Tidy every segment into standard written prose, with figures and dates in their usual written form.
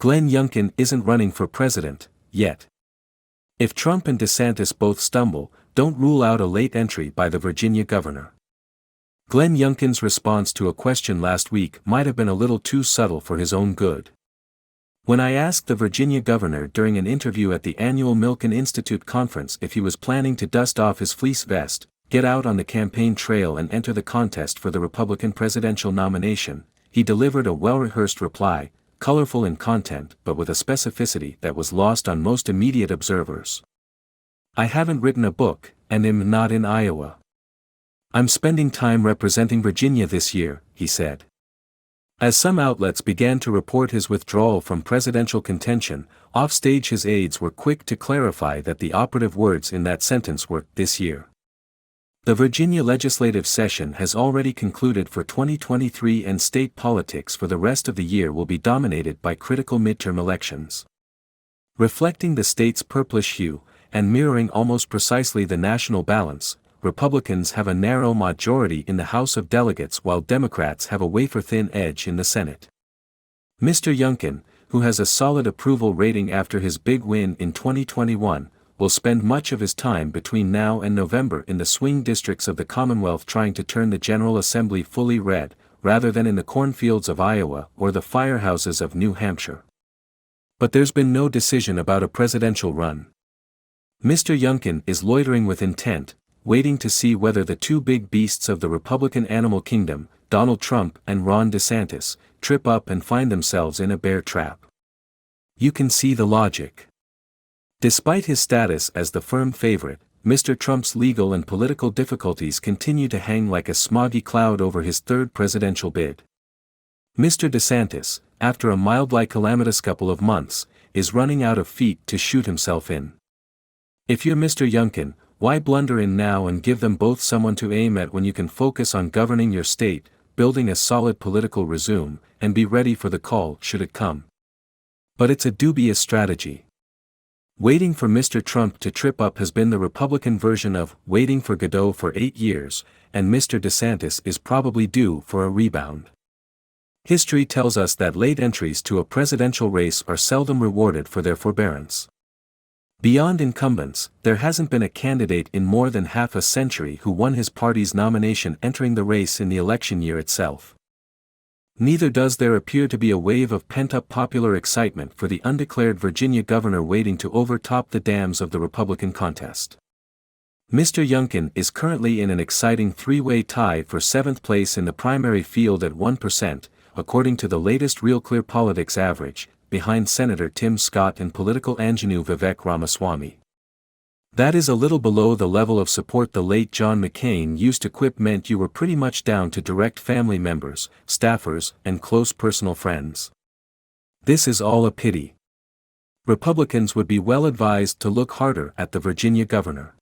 Glenn Youngkin isn't running for president, yet. If Trump and DeSantis both stumble, don't rule out a late entry by the Virginia governor. Glenn Youngkin's response to a question last week might have been a little too subtle for his own good. When I asked the Virginia governor during an interview at the annual Milken Institute conference if he was planning to dust off his fleece vest, get out on the campaign trail and enter the contest for the Republican presidential nomination, he delivered a well-rehearsed reply, colorful in content but with a specificity that was lost on most immediate observers. I haven't written a book, and am not in Iowa. I'm spending time representing Virginia this year, he said. As some outlets began to report his withdrawal from presidential contention, offstage his aides were quick to clarify that the operative words in that sentence were, "this year." The Virginia legislative session has already concluded for 2023 and state politics for the rest of the year will be dominated by critical midterm elections. Reflecting the state's purplish hue, and mirroring almost precisely the national balance, Republicans have a narrow majority in the House of Delegates while Democrats have a wafer-thin edge in the Senate. Mr. Youngkin, who has a solid approval rating after his big win in 2021, will spend much of his time between now and November in the swing districts of the Commonwealth trying to turn the General Assembly fully red, rather than in the cornfields of Iowa or the firehouses of New Hampshire. But there's been no decision about a presidential run. Mr. Youngkin is loitering with intent, waiting to see whether the two big beasts of the Republican animal kingdom, Donald Trump and Ron DeSantis, trip up and find themselves in a bear trap. You can see the logic. Despite his status as the firm favorite, Mr. Trump's legal and political difficulties continue to hang like a smoggy cloud over his third presidential bid. Mr. DeSantis, after a mildly calamitous couple of months, is running out of feet to shoot himself in. If you're Mr. Youngkin, why blunder in now and give them both someone to aim at when you can focus on governing your state, building a solid political resume, and be ready for the call should it come? But it's a dubious strategy. Waiting for Mr. Trump to trip up has been the Republican version of waiting for Godot for 8 years, and Mr. DeSantis is probably due for a rebound. History tells us that late entries to a presidential race are seldom rewarded for their forbearance. Beyond incumbents, there hasn't been a candidate in more than half a century who won his party's nomination entering the race in the election year itself. Neither does there appear to be a wave of pent-up popular excitement for the undeclared Virginia governor waiting to overtop the dams of the Republican contest. Mr. Youngkin is currently in an exciting three-way tie for 7th place in the primary field at 1%, according to the latest Real Clear Politics average, behind Senator Tim Scott and political ingenue Vivek Ramaswamy. That is a little below the level of support the late John McCain used to quip meant you were pretty much down to direct family members, staffers, and close personal friends. This is all a pity. Republicans would be well advised to look harder at the Virginia governor.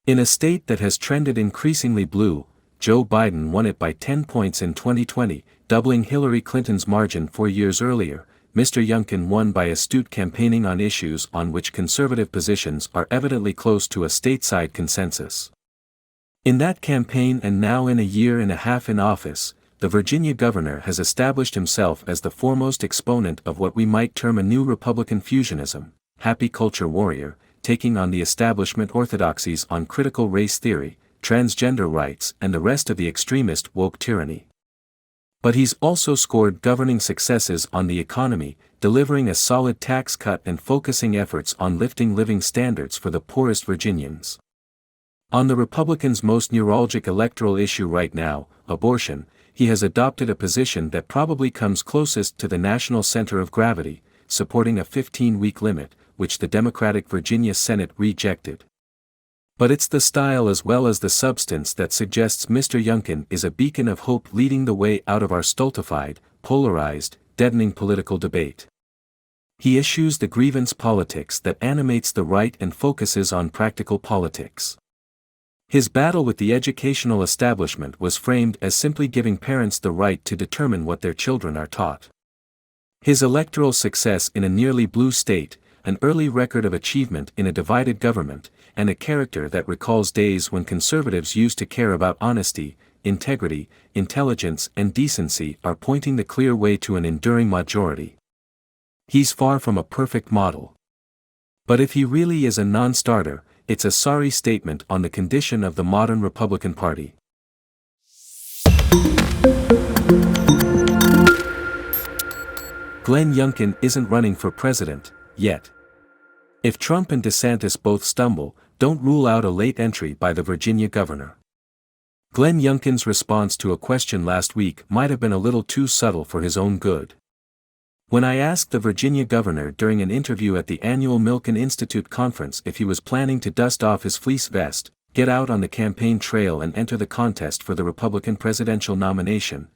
In a state that has trended increasingly blue, Joe Biden won it by 10 points in 2020, doubling Hillary Clinton's margin 4 years earlier. Mr. Youngkin won by astute campaigning on issues on which conservative positions are evidently close to a stateside consensus. In that campaign and now in a year and a half in office, the Virginia governor has established himself as the foremost exponent of what we might term a new Republican fusionism, happy culture warrior, taking on the establishment orthodoxies on critical race theory, transgender rights and the rest of the extremist woke tyranny. But he's also scored governing successes on the economy, delivering a solid tax cut and focusing efforts on lifting living standards for the poorest Virginians. On the Republicans' most neuralgic electoral issue right now, abortion, he has adopted a position that probably comes closest to the national center of gravity, supporting a 15-week limit, which the Democratic Virginia Senate rejected. But it's the style as well as the substance that suggests Mr. Youngkin is a beacon of hope leading the way out of our stultified, polarized, deadening political debate. He eschews the grievance politics that animates the right and focuses on practical politics. His battle with the educational establishment was framed as simply giving parents the right to determine what their children are taught. His electoral success in a nearly blue state, an early record of achievement in a divided government, and a character that recalls days when conservatives used to care about honesty, integrity, intelligence and decency are pointing the clear way to an enduring majority. He's far from a perfect model. But if he really is a non-starter, it's a sorry statement on the condition of the modern Republican Party. Glenn Youngkin isn't running for president, yet. If Trump and DeSantis both stumble, don't rule out a late entry by the Virginia governor. Glenn Youngkin's response to a question last week might have been a little too subtle for his own good. When I asked the Virginia governor during an interview at the annual Milken Institute conference if he was planning to dust off his fleece vest, get out on the campaign trail and enter the contest for the Republican presidential nomination,